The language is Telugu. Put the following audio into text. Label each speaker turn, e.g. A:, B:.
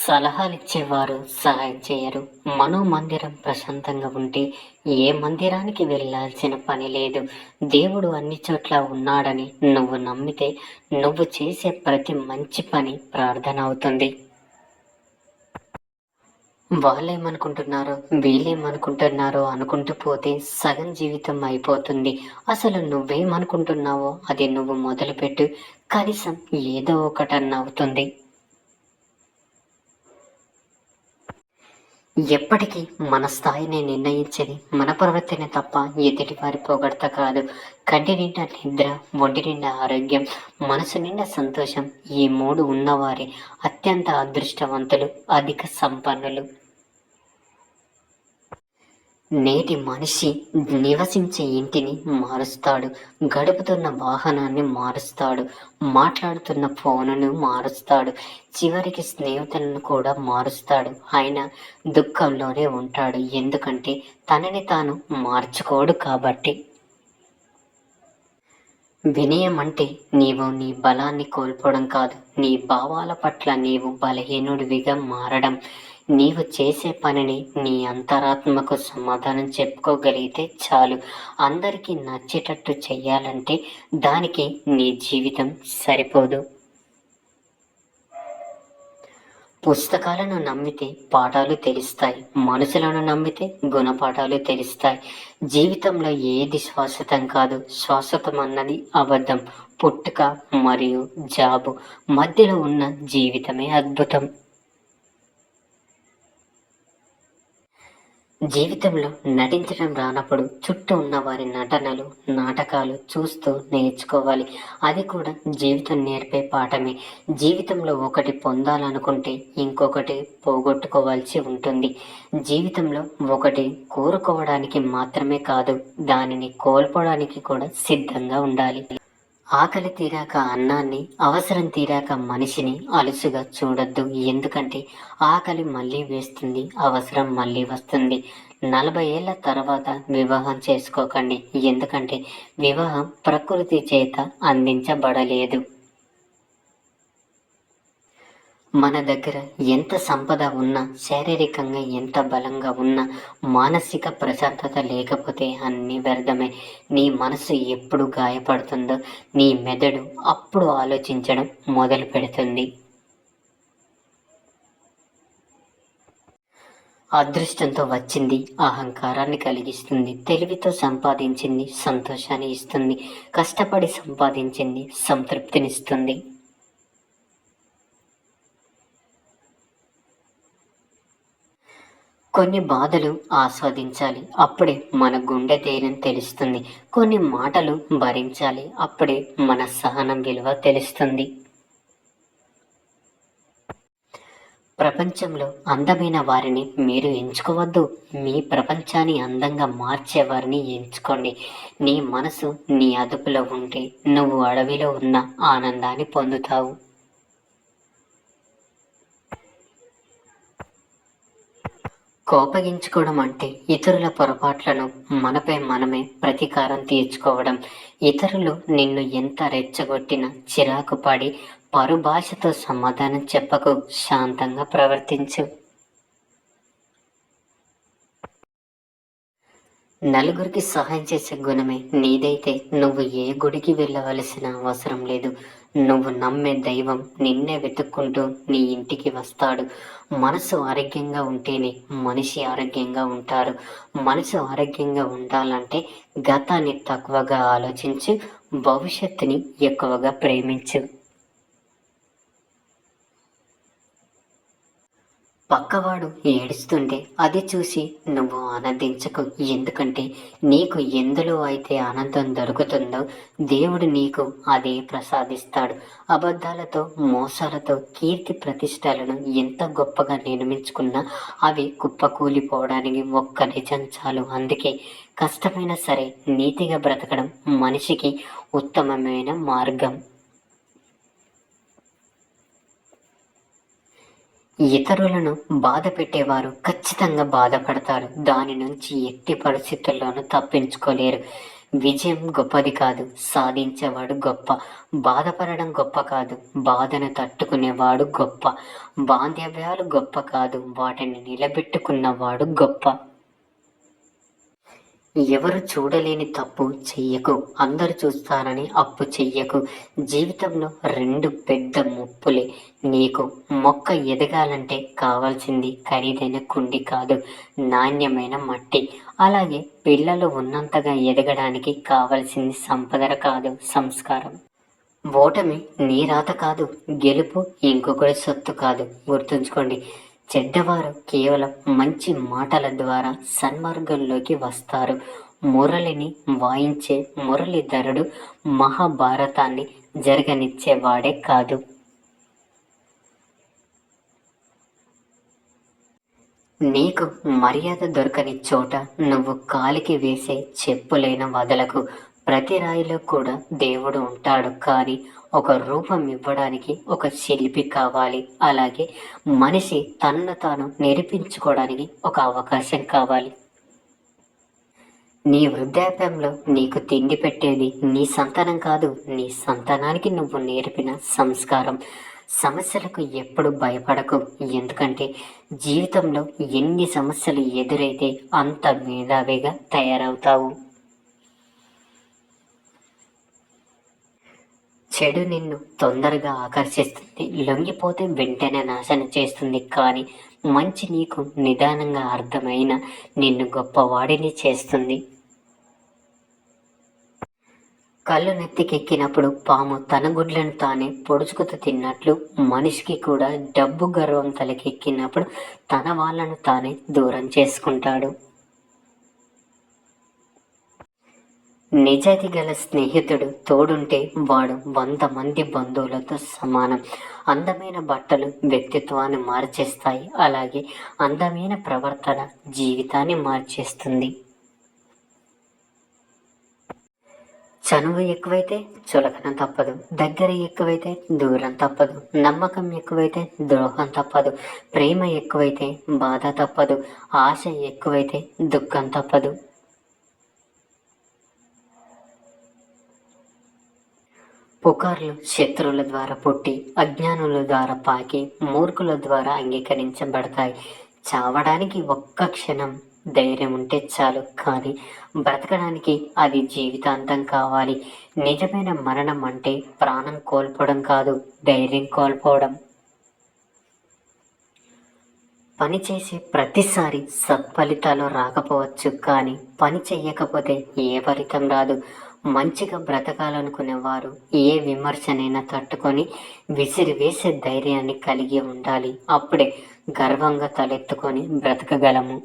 A: సలహాలిచ్చేవారు సహాయం చేయరు. మనోమందిరం ప్రశాంతంగా ఉంటే ఏ మందిరానికి వెళ్ళాల్సిన పని లేదు. దేవుడు అన్ని చోట్ల ఉన్నాడని నువ్వు నమ్మితే నువ్వు చేసే ప్రతి మంచి పని ప్రార్థన అవుతుంది. వాళ్ళేమనుకుంటున్నారో వీళ్ళేమనుకుంటున్నారో అనుకుంటూ పోతే సగం జీవితం అయిపోతుంది. అసలు నువ్వేమనుకుంటున్నావో అది నువ్వు మొదలుపెట్టు, కనీసం ఏదో ఒకటన్నా అవుతుంది. ఎప్పటికీ మన స్థాయిని నిర్ణయించేది మన ప్రవర్తన తప్ప ఎదుటివారి పొగడ్త కాదు. కంటి నిండా నిద్ర, ఒంటి నిండా ఆరోగ్యం, మనసు నిండా సంతోషం, ఈ మూడు ఉన్నవారే అత్యంత అదృష్టవంతులు, అధిక సంపన్నులు. నేటి మనిషి నివసించే ఇంటిని మారుస్తాడు, గడుపుతున్న వాహనాన్ని మారుస్తాడు, మాట్లాడుతున్న ఫోనును మారుస్తాడు, చివరికి స్నేహితులను కూడా మారుస్తాడు. ఆయన దుఃఖంలోనే ఉంటాడు, ఎందుకంటే తనని తాను మార్చుకోడు కాబట్టి. వినయం అంటే నీవు నీ బలాన్ని కోల్పోవడం కాదు, నీ భావాల పట్ల నీవు బలహీనుడివిగా మారడం. నీవు చేసే పనిని నీ అంతరాత్మకు సమాధానం చెప్పుకోగలిగితే చాలు. అందరికీ నచ్చేటట్టు చెయ్యాలంటే దానికి నీ జీవితం సరిపోదు. పుస్తకాలను నమ్మితే పాఠాలు తెలుస్తాయి, మనుషులను నమ్మితే గుణపాఠాలు తెలుస్తాయి. జీవితంలో ఏది శాశ్వతం కాదు, శాశ్వతం అన్నది అబద్ధం. పుట్టుక మరియు జాబు మధ్యలో ఉన్న జీవితమే అద్భుతం. జీవితంలో నటించడం రానప్పుడు చుట్టూ ఉన్న వారి నటనలు, నాటకాలు చూస్తూ నేర్చుకోవాలి. అది కూడా జీవితం నేర్పే పాఠమే. జీవితంలో ఒకటి పొందాలనుకుంటే ఇంకొకటి పోగొట్టుకోవాల్సి ఉంటుంది. జీవితంలో ఒకటి కోరుకోవడానికి మాత్రమే కాదు, దానిని కోల్పోవడానికి కూడా సిద్ధంగా ఉండాలి. ఆకలి తీరాక అన్నాన్ని, అవసరం తీరాక మనిషిని అలుసుగా చూడొద్దు. ఎందుకంటే ఆకలి మళ్ళీ వేస్తుంది, అవసరం మళ్ళీ వస్తుంది. 40 ఏళ్ల తర్వాత వివాహం చేసుకోకండి, ఎందుకంటే వివాహం ప్రకృతి చేత అందించబడలేదు. మన దగ్గర ఎంత సంపద ఉన్నా, శారీరకంగా ఎంత బలంగా ఉన్నా, మానసిక ప్రశాంతత లేకపోతే అన్నీ వ్యర్థమే. నీ మనసు ఎప్పుడు గాయపడుతుందో నీ మెదడు అప్పుడు ఆలోచించడం మొదలు పెడుతుంది. అదృష్టంతో వచ్చింది అహంకారాన్ని కలిగిస్తుంది, తెలివితో సంపాదించింది సంతోషాన్ని ఇస్తుంది, కష్టపడి సంపాదించింది సంతృప్తినిస్తుంది. కొన్ని బాధలు ఆస్వాదించాలి, అప్పుడే మన గుండె ధైర్యం తెలుస్తుంది. కొన్ని మాటలు భరించాలి, అప్పుడే మన సహనం విలువ తెలుస్తుంది. ప్రపంచంలో అందమైన వారిని మీరు ఎంచుకోవద్దు, మీ ప్రపంచాన్ని అందంగా మార్చే వారిని ఎంచుకోండి. నీ మనసు నీ అదుపులో ఉంటే నువ్వు అడవిలో ఉన్న ఆనందాన్ని పొందుతావు. కోపగించుకోవడం అంటే ఇతరుల పొరపాట్లను మనపై మనమే ప్రతీకారం తీర్చుకోవడం. ఇతరులు నిన్ను ఎంత రెచ్చగొట్టినా చిరాకు పడి పరుభాషతో సమాధానం చెప్పకు, శాంతంగా ప్రవర్తించు. నలుగురికి సహాయం చేసే గుణమే నీదైతే నువ్వు ఏ గుడికి వెళ్ళవలసిన అవసరం లేదు. నువ్వు నమ్మే దైవం నిన్నే వెతుక్కుంటూ నీ ఇంటికి వస్తాడు. మనసు ఆరోగ్యంగా ఉంటేనే మనిషి ఆరోగ్యంగా ఉంటారు. మనసు ఆరోగ్యంగా ఉండాలంటే గతాన్ని తక్కువగా ఆలోచించు, భవిష్యత్తుని ఎక్కువగా ప్రేమించు. పక్కవాడు ఏడుస్తుంటే అది చూసి నువ్వు ఆనందించకు, ఎందుకంటే నీకు ఎందులో అయితే ఆనందం దొరుకుతుందో దేవుడు నీకు అదే ప్రసాదిస్తాడు. అబద్ధాలతో, మోసాలతో కీర్తి ప్రతిష్టలను ఎంత గొప్పగా నిర్మించుకున్నా అవి కుప్పకూలిపోవడానికి ఒక్క నిజం చాలు. అందుకే కష్టమైనా సరే నీతిగా బ్రతకడం మనిషికి ఉత్తమమైన మార్గం. ఇతరులను బాధ పెట్టేవారు ఖచ్చితంగా బాధపడతారు. దాని నుంచి ఎట్టి పరిస్థితుల్లోనూ తప్పించుకోలేరు. విజయం గొప్పది కాదు, సాధించేవాడు గొప్ప. బాధపడడం గొప్ప కాదు, బాధను తట్టుకునేవాడు గొప్ప. బాంధవ్యాలు గొప్ప కాదు, వాటిని నిలబెట్టుకున్నవాడు గొప్ప. ఎవరు చూడలేని తప్పు చెయ్యకు, అందరు చూస్తారని అప్పు చెయ్యకు. జీవితంలో రెండు పెద్ద ముప్పులే. నీకు మొక్క ఎదగాలంటే కావాల్సింది ఖరీదైన కుండి కాదు, నాణ్యమైన మట్టి. అలాగే పిల్లలు ఉన్నంతగా ఎదగడానికి కావాల్సింది సంపద కాదు, సంస్కారం. ఓటమి నీ రాత కాదు, గెలుపు ఇంకొకరి సొత్తు కాదు. గుర్తుంచుకోండి, చెడ్డవారు కేవలం మంచి మాటల ద్వారా సన్మార్గంలోకి వస్తారు. మురళిని వాయించే మురళీధరుడు మహాభారతాన్ని జరగనిచ్చేవాడే కాదు. నీకు మర్యాద దొరకని చోట నువ్వు కాలికి వేసే చెప్పులైన వదలకు. ప్రతి రాయిలో కూడా దేవుడు ఉంటాడు, కానీ ఒక రూపం ఇవ్వడానికి ఒక శిల్పి కావాలి. అలాగే మనిషి తనను తాను నిరూపించుకోవడానికి ఒక అవకాశం కావాలి. నీ వృద్ధాప్యంలో నీకు తిండి పెట్టేది నీ సంతానం కాదు, నీ సంతానానికి నువ్వు నేర్పిన సంస్కారం. సమస్యలకు ఎప్పుడు భయపడకు, ఎందుకంటే జీవితంలో ఎన్ని సమస్యలు ఎదురైతే అంత మేధావిగా తయారవుతావు. చెడు నిన్ను తొందరగా ఆకర్షిస్తుంది, లొంగిపోతే వెంటనే నాశనం చేస్తుంది. కానీ మంచి నీకు నిదానంగా అర్థమైన నిన్ను గొప్పవాడిని చేస్తుంది. కళ్ళు నెత్తికెక్కినప్పుడు పాము తన గుడ్లను తానే పొడుచుకుతూ తిన్నట్లు, మనిషికి కూడా డబ్బు గర్వం తలకెక్కినప్పుడు తన వాళ్ళను తానే దూరం చేసుకుంటాడు. నిజాయితీ గల స్నేహితుడు తోడుంటే వాడు 100 మంది బంధువులతో సమానం. అందమైన బట్టలు వ్యక్తిత్వాన్ని మార్చేస్తాయి, అలాగే అందమైన ప్రవర్తన జీవితాన్ని మార్చేస్తుంది. చనువు ఎక్కువైతే చులకన తప్పదు, దగ్గర ఎక్కువైతే దూరం తప్పదు, నమ్మకం ఎక్కువైతే ద్రోహం తప్పదు, ప్రేమ ఎక్కువైతే బాధ తప్పదు, ఆశ ఎక్కువైతే దుఃఖం తప్పదు. పుకార్లు శత్రువుల ద్వారా పుట్టి, అజ్ఞానుల ద్వారా పాకి, మూర్ఖుల ద్వారా అంగీకరించబడతాయి. చావడానికి ఒక్క క్షణం ధైర్యం ఉంటే చాలు, కానీ బ్రతకడానికి అది జీవితాంతం కావాలి. నిజమైన మరణం అంటే ప్రాణం కోల్పోవడం కాదు, ధైర్యం కోల్పోవడం. పని చేసే ప్రతిసారి సత్ఫలితాలు రాకపోవచ్చు, కానీ పని చెయ్యకపోతే ఏ ఫలితం రాదు. మంచిగా బ్రతకాలనుకునే వారు ఏ విమర్శనైనా తట్టుకొని విసిరివేసే ధైర్యాన్ని కలిగి ఉండాలి. అప్పుడే గర్వంగా తలెత్తుకొని బ్రతకగలము.